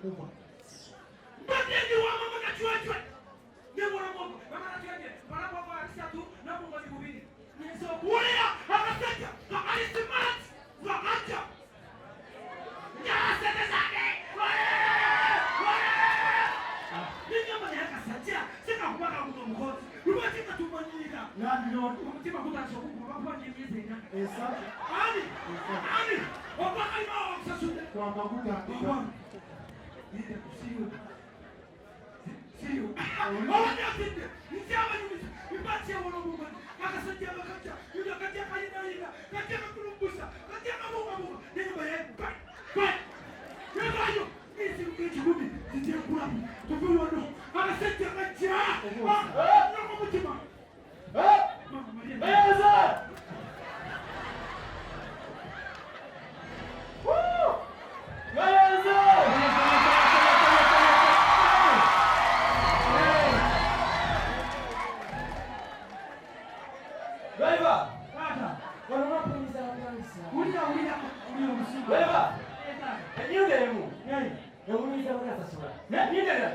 kuba. Mbadde wa mama kachwachwa. Ngibona mama mama natwenge para kwa asatu na mungu zikubiri. Nyezo kuya akaseta alisimama wakati. Nyasete zake. Ninga manya kasatia sika kubaka kuno mkozi. Rubatika tumanyika. Nandi no mutima kutacho kubaba nyemeze na. Esa. Ali. Obaka imawa kusasude. Kwa makuta. Nide kusiyo. Siyo. Onya tinde. Nisiama nyumisa. Ipatia wono mungu. Akasatia bakacha. Yuda katia kalina ina. Katia kulumbusa. Katia kamunga. Nene baye. Bai. Yebayo. Nisi ukechi kubi. Sitia kulamu. Tufulu wano. Akasatia katia. Nako mutima. Eza! Woo! Eza! Beba! Kata! Wanaona polisi wananisa. Ulira msiba. Beba! Ndio demu. Yaumiza wana tasura. Ndio dada.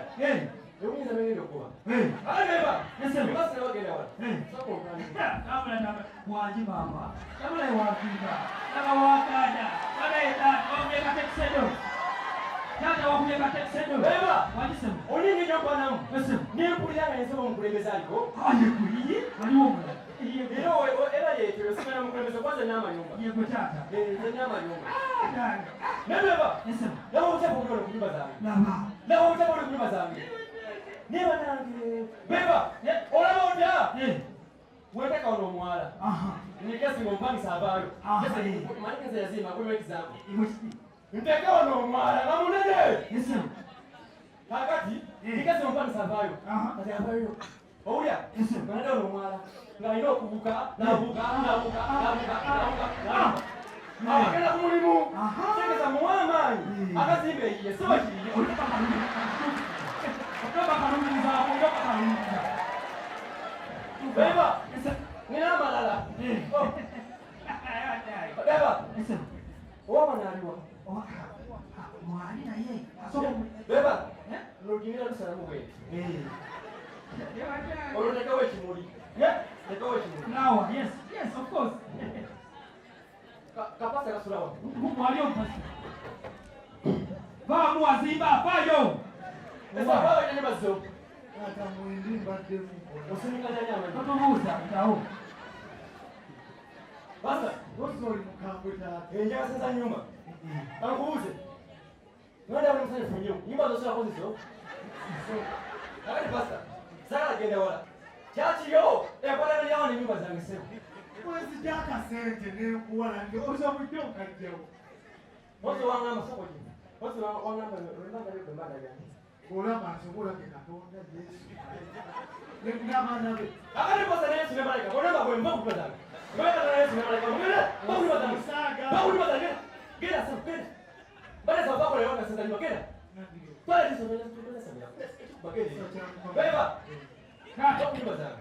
Yaumiza mimi ndokuwa. Beba! Nasema basi wageni wala. Soko ngani. Kama wajibu hapa. Kama ni wajibu. Kama wakada. Kama ita ongea teksedo. Tata wakuja teksedo. Beba! Wajisema. Olingi nyamba namu. Nasema. Ni kuliyanga yesema mkulembeza aliko. Aje kuliye? Waliwo. Iyo era yetu sema mkulembeza kwanza nyama nyumba. Yego tata. Nyama nyumba. Dai. Beba! Nasema. Leo utapokuwa kunyumba zangu. Leo utapokuwa kunyumba zangu. Niba nange beba olaboda weteka ono mwala nikesi ngompani sabayo manikeze yazima kwa example nteka ono mwala namunene yesem hakati nikesi ngompani sabayo ati abayo oya yesem bana ono mwala ngaino kubuka nabuka akela kumulimu sekeza muwama akazimbe iye soba kiri Beba, nina malala. Beba, listen. Owa manaliwa. Mwali na yeye. Beba, nurudinira kusalamu wewe. Unataka wewe chimuli. Nataka wewe chimuli. Now, yes, of course. Kapasa kasura wapi? Mwali mpasi. Ba muazimba, bayo. Esa bayo ni mazo. Hata mwindi mbate mko. Usinikanya nyama. Tutomuza ndao. Basta, rozori mkambita. Nje sasa nyumba. Tanguuze. Nenda unamfanya funyo. Nyumba ndo sio hapo hizo. Hadi basta. Sasa genda wala. Chachi yo. Bwana ni yao ni nyumba zangu sasa. Mwezi jaka sente ni kuona ndio ushamutoka jeu. Mozo wanga masoko jini. Mozo wanga mbanga leo mbanga gani? Ola masoko kinatonda Yesu. Ndio maana wewe. Akani posa na Yesu ni malaika. Bona babo mbavu kwa zangu. Ngoja na Yesu ni malaika. Ngoja. Babu wa zangu. Babu wa zangu. Gera sasa penda. Bana sababu kwa leo sasa ndio gera. Ndio. Pale hizo ndio ndio sasa. Bageni. Beba. Babu wa zangu.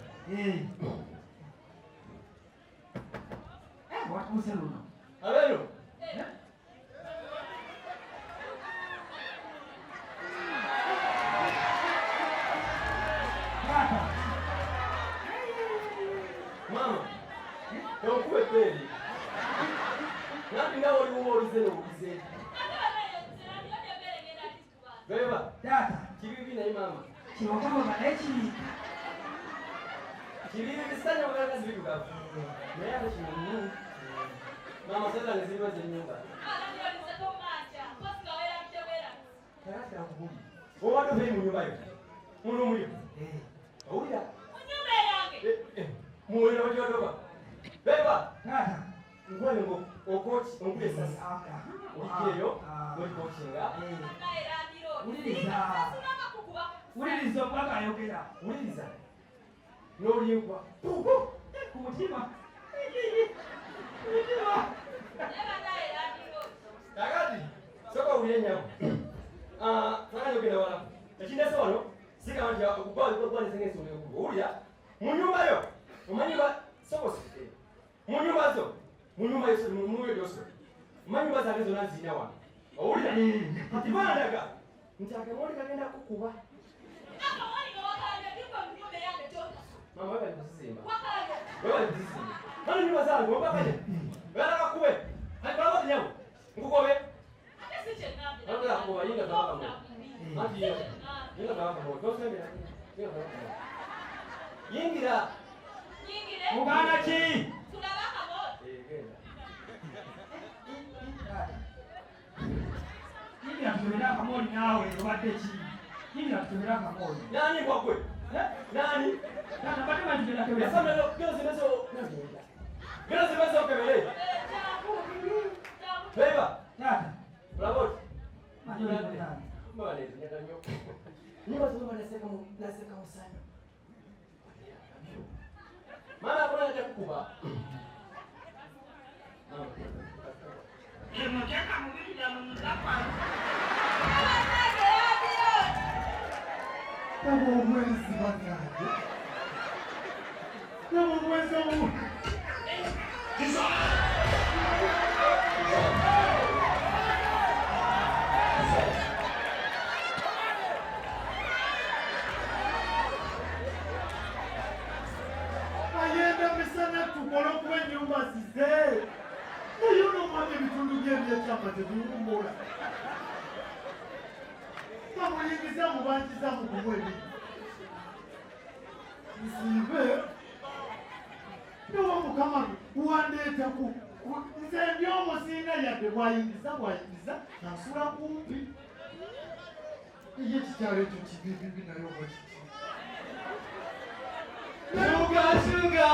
What was it? Hello. Mama. Don't quit baby. Nothing now you is Beba. Data. Kibibi na mama. Kimokama balechi. Kibibi sana wakati zidu gapo. Mea ni Mama sasa lazima zinyumba. Ndio nisato macha. Basi kawela mtewela. Kaya kubugi. Wewe watu vile nyumba hiyo. Muno mlio. Oya. Nyumba yangu. Muone watu wadogo. Beba. Tata. Ngwele ngo okochi ngule sasa. Ukiyo. Ngwe kochinga. Uliliza. Uliliza mpaka ayogera. Uliliza. Noliyekwa. Kumutima. Kakati, soko uyenyawo. Twakanje kugenda wala. Ekinde sono, sika wanja okubali kwa nisenge sono okubo. Ulya, mu nyumba yo. Omanyi ba soko sike. Mu nyumba zo. Mu nyumba yeso mu nyumba yoso. Omanyi ba zange zona zina wa. Ulya. Atibana daga. Ntakamoli kagenda kukuba. Akamoli ngawakala ndipo mnyumba yange tonda. Mama wewe nikusimba. Wakala. Wewe nikusimba. Nani nyumba zangu ngomba kaje. Wewe nakakube. Hai baba nyawo. Ngukobe. Akasi chengabe. Ndio kuba yinga baba mo. Ati yo. Yinga baba mo. Dosende. Yinga baba mo. Yingira. Yingire. Ugana ki? Tulabaka mo. Genda. Yingira kutumira akamoli nawe obadde ki? Yingira kutumira akamoli. Nani kwakwe? Nani? Tata bade banjira kebele. Yasamelo gyozi meso. Gyozi meso kebele. Beba. Tata. Labot. Majora kutana. Mbale nyakanyo. Nyumba zuma naseka musana. Mama kuna haja kukuba. Mtaka mwili ya mzapa. Kama mwezi bakaje. Kama mwezi huu. Ayenda misana tukolo kwa nyumba size. Nayo no mwage bitundu bye chama tebiwumbula. Bamuyingiza mu bankiza mu kumwebi. Nsibe. Ndowa mukama wandeeta ku nze ndyomusinga yadde bwayingiza nasula kumpi. Iye kikyalo ekyo kibibibi nayo bwekiti. Suga.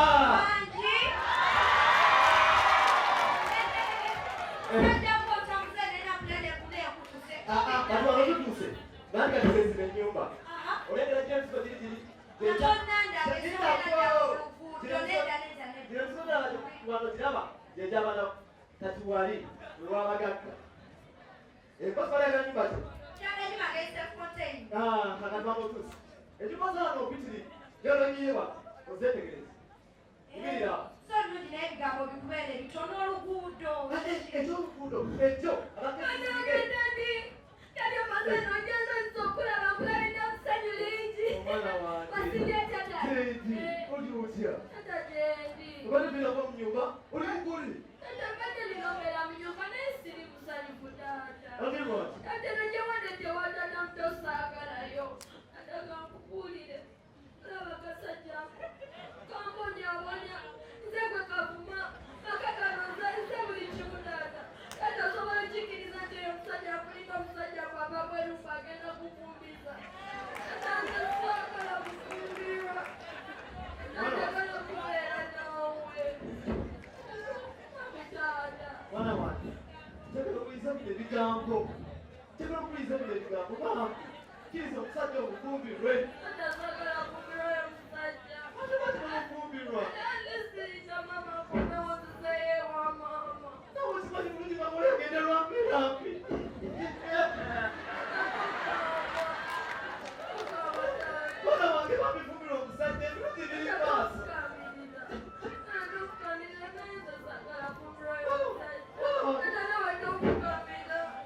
Watu wanatutuse. Nani katutuse nyumba? Unaenda James kwa dili. Jajaba na tatuwali wabagaka. Kwa sababu ya nyumba tu. Kakatwa tusi. Ejuma sana opitili. Yoro nyiwa. Ozetegereza. Ibira. Sono ndi naye bigambo bikubere bitono oluguudo. Ejo luguudo. Ejo. Kadiyo mazeno njenzo nsokulaba nkulabira musanyu lingi. Omwana wange. Wasibye tata. Jeedi. Oli otya? Tata jeedi. Obadde bila kwa mnyumba. Oli mukuli. Tata mbadde linobeera mu nyumba naye siri musanyufu tata. Ate lwaki? Tata nagyewadde tewatata mutosaagalayo. Tata kankubuulire. Laba kasajja. Kambonyabonya. Nze gwe kavuma. Akakanoza nze buli kimu tata. Tata osobola okikiriza nti oyo omusajja akulika omusajja bw'ava bwerufu agenda kufumbiza. Tata nze saagala kufumbirwa. Najagala kubeera naawe. Tata. Mwana wange. Njagala okuyiza bino ebigambo. Njagala okuyiza bino ebigambo. Mama. Kiriza omusajja omufumbirwe. Tata saagala kufumbirwa oyo omusajja. Ate batera okufumbirwa. Nawe simanyi bulungi mama oyagenda lwampi. Mwana wange babifumbira omusajja ebirungi biri maaso.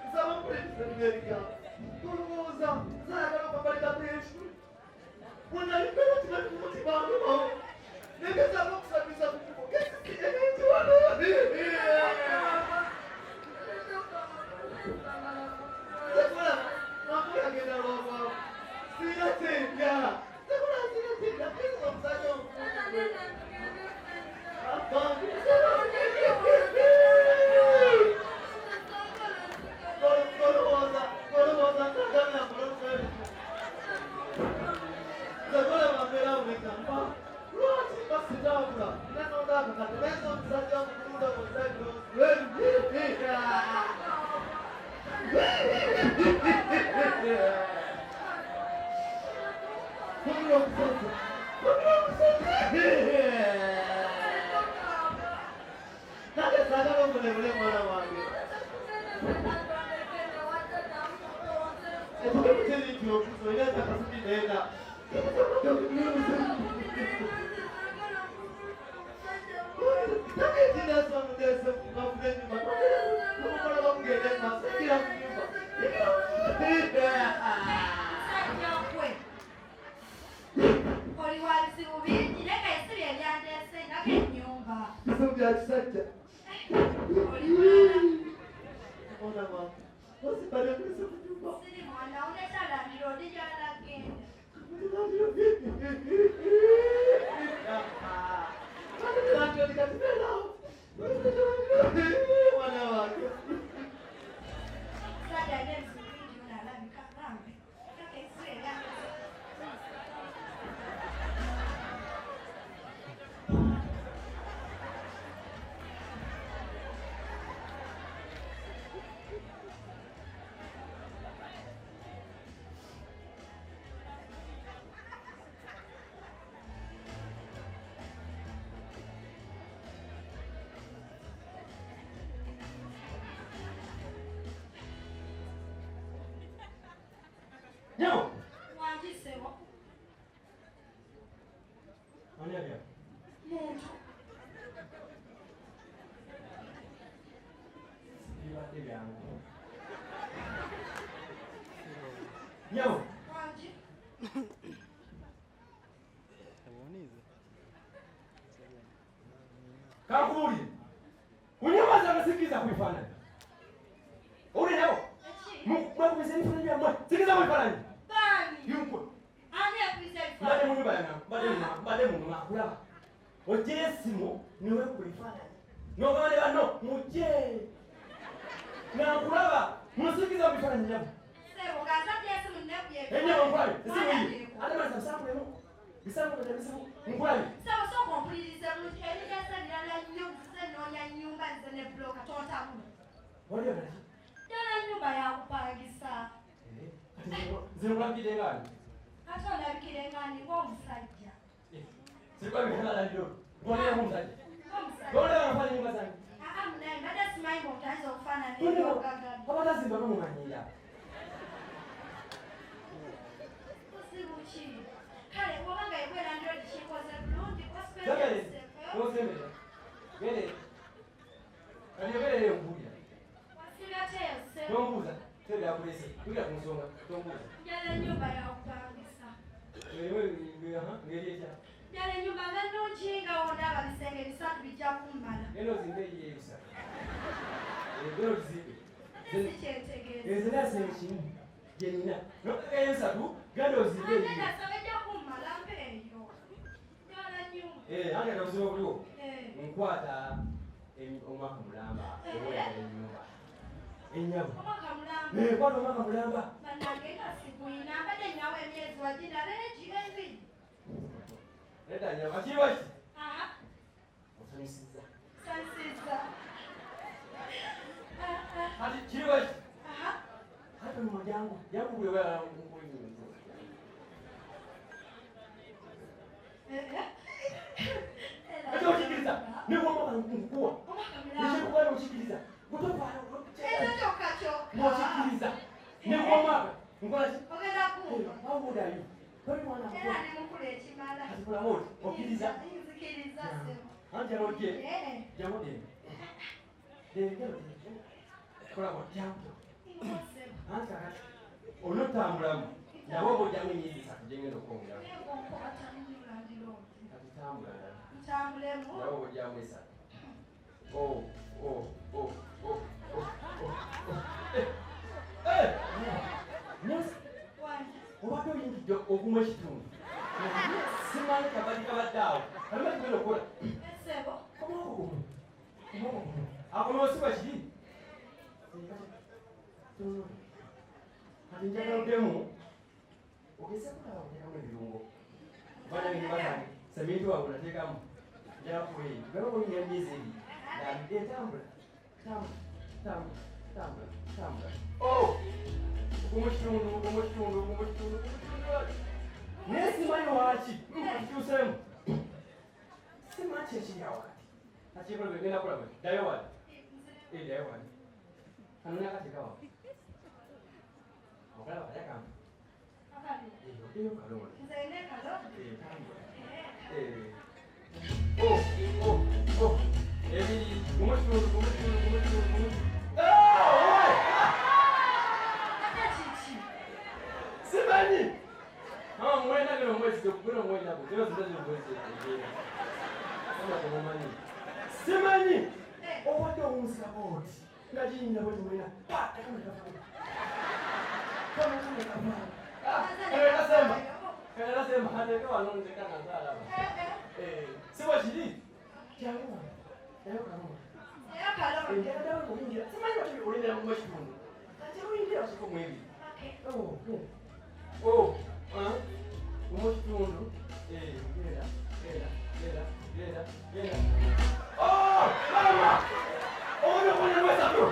Nsaba mpuliriza bino ebigambo. Tolowooza saayagala okwabalika peesu. Bwenayigala kibali ku mutima ndumawo. Negezaako okusabiriza ku kubo. Kesiki ebintu wano. Sekola, mama oyagenda lwamwamu. Sirina tendya. Sekola sirina tendya. Kiriza omusajja omufumbirwe. Kolowooza ntagamya mulongo. Sekola bambeera bwegamba. Lwaki basitawula? Nenonda akakati benza omusajja omukunda omusajja nage saagala omulebule mwana wange. Ekigambo kiri nti okuso era takasubi neena. Nange tinasa mudese kubavuga enyuma. Nomukola bamugenda emaaso. Yigira mu nyumba. Usipale pesa kunyumba. Siri mwana unetala nirodi jana genda. Yo! Wanji sebo. Ani abia. Muntu. Sibiwa tebe yangu. Yo! Wanji. Kakuli. Unyamaza ngasikiza kuifanya. Uri nao. Mwa kubiseni fanya bia mwa. Sikiza kuifanya. Bani. Yuko. Ani apisa ifanya. Bade mungu bayana. Bade mungu makula. Oje simo niwe kuifanya. No bale bano muje. Na kulaba. Musikiza kuifanya nyama. Sebo kaza pia simu nnebuye. Enyewe ngwali. Sisi. Hata masa msafu leo. Bisango kwa bisango. Ngwali. Sebo so komplilize mtu. Eni kasa nilala nonya nyumba nzene bloka tonta mu. Wali ya nani? Yana nyumba ya kupangisa. Zero ngapi dengani? Hata ndabikire ngani ng'omusajja. Sikuwa mihala ndio. Wali ya mzaji. Ng'omusajja. Wale wanafanya nyumba zangu. Mnaye baada simaimo utaanza kufanya Ndio. nini gaga. Hapa lazima kama mwanyinya. Usibuchi. Kale wabanga yekwera ndio dishikoze blundi Zakale. hospital. Nozeme. Gele. Kaliobele leo mbuya. Wasigateo se. Nombuza. Tebe akulese. Tuya kunsonga. Nombuza. Yale nyumba ya kupangisa. Wewe aha, ngelieta. Yale nyumba ngano chinga onda babisenge bisatu bijja kumbala. Neno zimbeje yusa. Ndio zibe. Sichetegeze. Ezena senchi. Jenina. Nokaka yusa tu gando zibe. Nenda sabeja kumbala mpeyo. Yale nyumba. Anga kazuo kuliwo. Nkwata omwaka mulamba owa enyumba. Enyabo. Omwaka mulamba. Kwata omwaka mulamba. Banange kasikuina mbadde nyawe emyezi wagira leegi ebiri. Leta nyama kiwachi. Aha. Osanisiza. Sansiza. Hadi kiwachi. Aha. Hata mmoja yangu wewe nguo nyingi. Acha ushikiliza. Ni kwa mama mkuu. Omwaka mulamba. Nishikuwa ushikiliza. Kutoka Ekyo kacho. Ushikiliza. Ni kwa mama. Ngoja. Ogenda kumba. How old are you? Kwa mwana mkuu. Era ne mukulu ekimala. Atikula wote. Okiliza. Nzikiriza sebo. Anja roje. Jambo deni. Deni. Kola kwa jambo. Sebo. Anja kati. Onotambulamu. Nabo bojamu nyingi sakujengendo konga. Ego mpata njula ndilo. Atitambula. Ntambulemu. Nabo bojamu esa. Oh. Yes. Wanja. Obadde oyingira okuma ekitundu. Simanyi kabali kabaddeawo. Kalima kigenda okukola. Sebo. Akonoosiba kiri. Kati njagala oddemu. Ogeze kulaba oteekamu ebirungo. Bana enyumba zange. Seminti wange nateekamu. Njagala kuweeyi. Gaba oyingira emyezi ebiri. Entambula. Tambula. Oh! Umukitundu. Naye simanyi waki. Kikyusemu. Simanyi kyekiri awo kati. Akikola begenda kulaba. Ddayo wali. Ddayo wali. Kanonya akateekawo. Okalaba yakamba. Akali. Oddeyo kalonda. Nze ne kalonda. Tambula. Oh! Ebiri. Umukitundu. Simanyi. Mwena gino mwezi gwino mwezi nabo. Zero zino mwezi. Sema tumumanyi. Simanyi. Obadde omusika boti. Nga jinyina bwe mwena. Pa! Kana sema hande kwa nonze kana zala. Siwa chili. Chawa. Leo kama. Ya kaloro. Ndio ndio kuingia. Sema hiyo ulinda mashukuru. Kati uingia usiku mwingi. Okay. Oh. Umushtundu. Gera. Oh, mama. Oh, no kwenye mweza tu.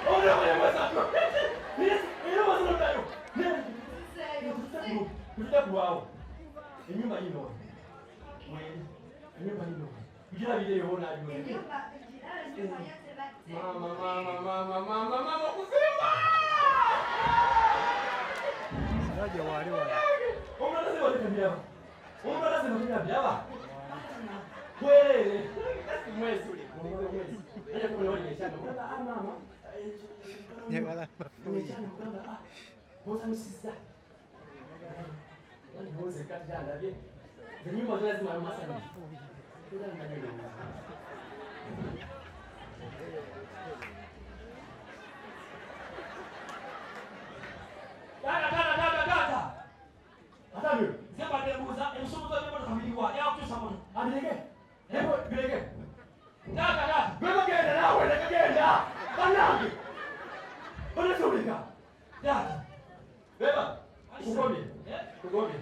Oh, no kwenye mweza tu. Ni wazo ndio. Kuja kwao. Inyumba ino. Mwezi. Inyumba ino. Kuja vile yona ajua. Mama kusema. Saja wale. Umana sema ndio. Umana sema ndio. Kweli. Mwezi ule. Mwezi. Aje kwa leo nimeshana. Mama. Nyagala. Nimeshana kwamba bosa msisa. Wani bosa kati jana vile. Nyumba lazima masani. Ndio ndio. Dada. Atabu. Sema debuza, emsubuza bebo kamiliwa. Ya kutusa moto. Abileke. Hebu bileke. Dada. Bebo genda nawe, genda. Banangi. Bana subika. Dada. Beba. Kugobi. Kugobi.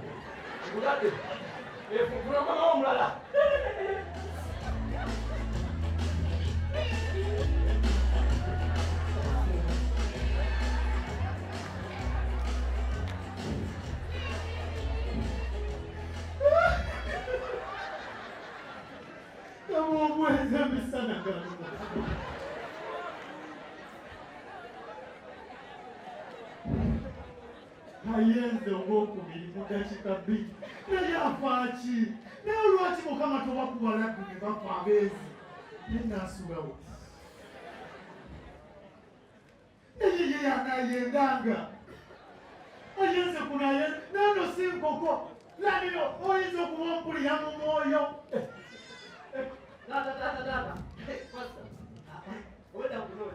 Kugade. Kuna mama omlala. Kama mwezi amesana kana. Hayenze obwokubiri mudakika bbiri naye afaaki naye lwaki mukama tobakubalabbi ne bafa abeezi nenaasulawo naye ye yanayendanga ayenze kunaye nano si nkoko lanino oyinza okuba ompulira mu mwoyo. Dada. Wenda kunoa.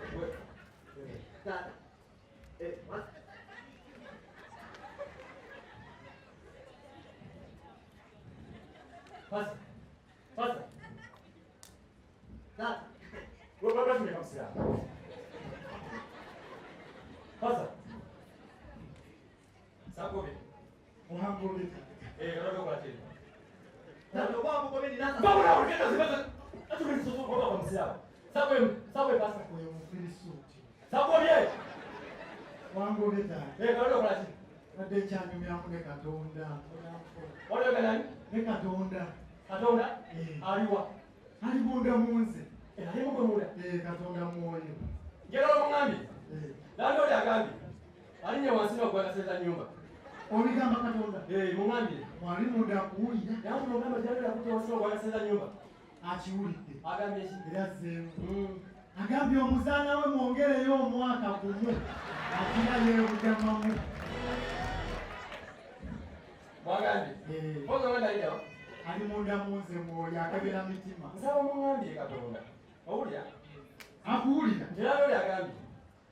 Dada. What? Pasa. Dada. Wewe nimekamsia. Pasa. Sakobe. Muhango leta. Roho kwa chini. Ndio babu kwa mimi nasa. Babu na ukenda zimezo. Atume soso kwa kamsia. Sakobe pasa. Oyo mufirisuuti. Sakobe. Muhango leta. Roho kwa chini. Nadde ekyanyumyamu ne Katonda. Wale kanani? Ne Katonda. Katonda? Aliwa. Ali munda mu nze. Ali munda. Katonda mwoyo. Ngero mungambi. Lando ya gambi. Alinye wansina kwa nyumba. Oligamba Katonda. Mungambi. Mwali munda kuwulira. Yaani mugamba jalo ya kutoa wansina kwa nyumba. Akiwulidde. Agambye ki? Era azzeemu. Agambye omuzaana we mwongereyo omwaka gumu. Akira yeebudamamu. Mwagambi. Mozo wenda ida. Ali munda mu nze mwoyo akebera mitima. Nsaba mungambi Katonda. Owulira? Akuwulira. Njalo ya gambi.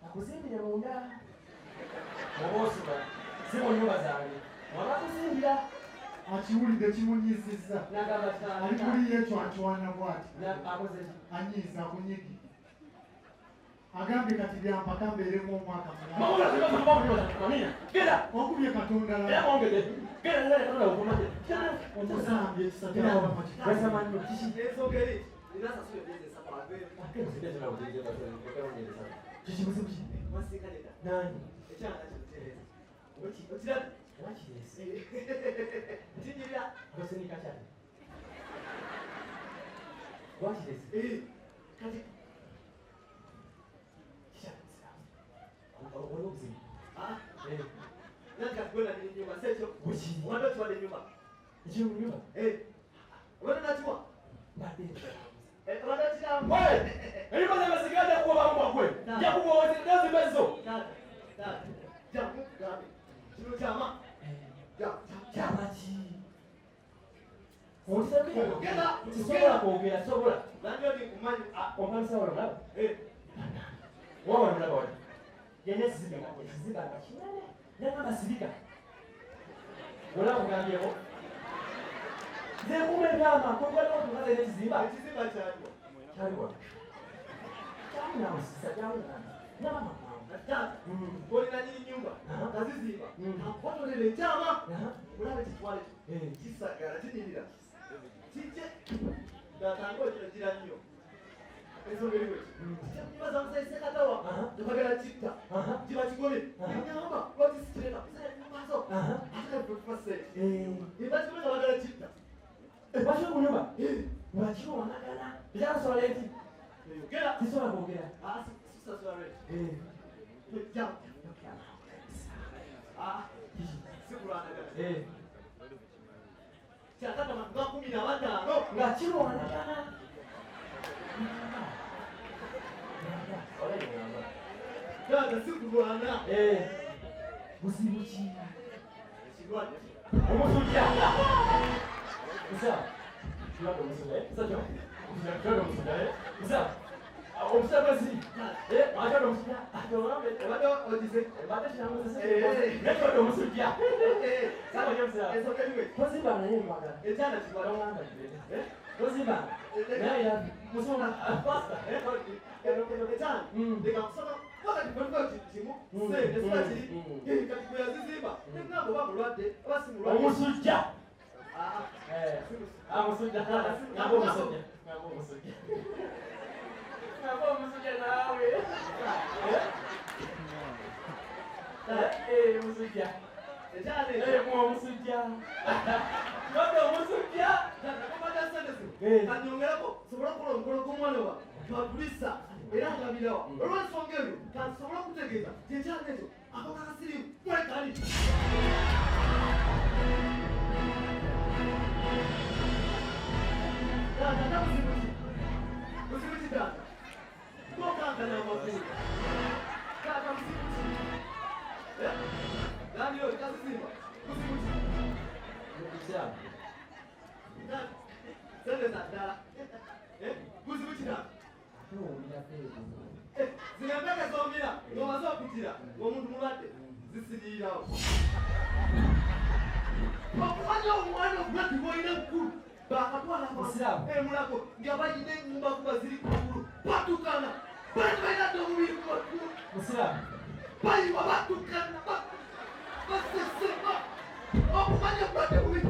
Akuzimbire munda. Mobosuka. Simo nyumba zange. Wanakuzimbira. Akiwulidde kimunyizizza. Nagamba kitana. Ali kuli yecwacwana bw'ati. Akoze ki? Anyiiza kunyigi. Agambye kati byampaka mbeeremu omwaka mulala. Mawula zibazo kubamu manina. Gera. Okubye Katonda la. Era mwongede. Gera nale Katonda okumaje. Omusambye ekisatira abamaki. Wesa manyo kishi. Ezogeri. Nasa sio beze sababu. Akero sije na ujije ba kwa nini sasa. Kishi muzimushi. Masika leta. Nani? Echana chakuteleza. Otira. Wachi yesi. Tinjira. Roseni kachani. Wachi yesi. Kati. Olobzi. Nani kakwenda ni nyumba secho. Uchi. Wanda tuwale nyumba. Ichi nyumba. Wanda nachua. Bade. Wanda chikamu. Wewe. Ili kwanza masikada kuwa mambo kwe. Ya kuwa wote ndio zimezo. Dada. Jamu gabi. Chino chama. Chama chi. Onisabia. Genda. Sobola. Ndio ni kumanyi. Omanisa wala. Wao ndio bora. Yeye sizika. Sizika kwa chinene. Ndio basibika. Wala kugambyeko. Nze kume byama kwegala okukaza n'ekizimba. Ekizimba kyaliwo. Kyaliwo. Kyalina osisa kyalina. Nyama. Tata. Olina nyiri nyumba. Kazizimba. Akotolera ekyama. Mulabe kitwale. Kisagala kinyirira. Kijje. Datango kino gira nnyo. Ensonga eriwe. Kibaza musayise katawa. Tebagala kitta. Kiba kigole. Enyamba. Lwaki sikireka. Maso. Ate breakfast. Ebakigole bagala kitta. Basho kunyumba. Bakiro wanagana. Byasobola enti. Yogera. Kisobola kwogera. Sisasola. Jam. Sikulwanagana. Kyatata nga 15 nga kiro wanagana. Tata sikulwana. Buzibu ki? Ekirwadde. Omusujja. Musa. Kirwadde omusujja. Musajja. Kirwadde omusujja. Musa. Omusajja bwesi. Akirwadde omusujja. Obadde ogize. Mbadde kinamuzise. Nekirwadde omusujja. Saba nyo musa. Ensonga eriwe. Tozimba naye mbagala. Ekyana kirwadde. Olanga kirwadde. Tozimba. Naye ya musoma. Pasta. Ekyana. Leka kusoma. Wakati kwenda kimu. Sente sima kiri. Kati kwe yazizimba. Nengambo bamulwadde. Abasi mulwadde. Omusujja. Omusujja. Nabo omusujja. Nabo omusujja. Nabo omusujja nawe. Omusujja. Ekyana. Mu omusujja. Nabo omusujja. Nakomanda sente zo. Kanyongerako. Sobola okukola omukolo gw'omwana wa. Twagulisa. Era nga birawa. Olw'ensonga eyo, kansobola okutegeeza kyekyana ekyo akakaka sirimu mwekali. Tata nabuzibu ki? Buzibu ki tata? Tokankana amakulu. Tata buzibu ki? Naniyo kazizimba. Buzibu ki? Mukisabu. Tata, sente za ddala. Buzibu ki tata? Zinembeke zomira ng'omaze okutira ng'omuntu mulwadde zisiriirawo. Okumanya omwana obulwadde bw'olina bukulu baakatwala emulako nga bayina ennyumba kuba ziri ku ggulu batukana bantu balina dde omubiri ku waggulu bayiwa batukana basesema okumanya obulwadde bubi.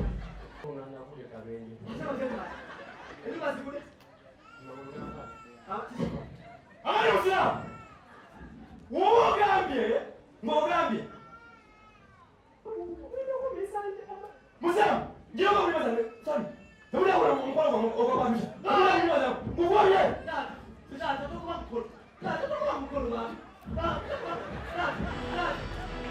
Ennyumba zigule Amani musiramu! Ng'ogambye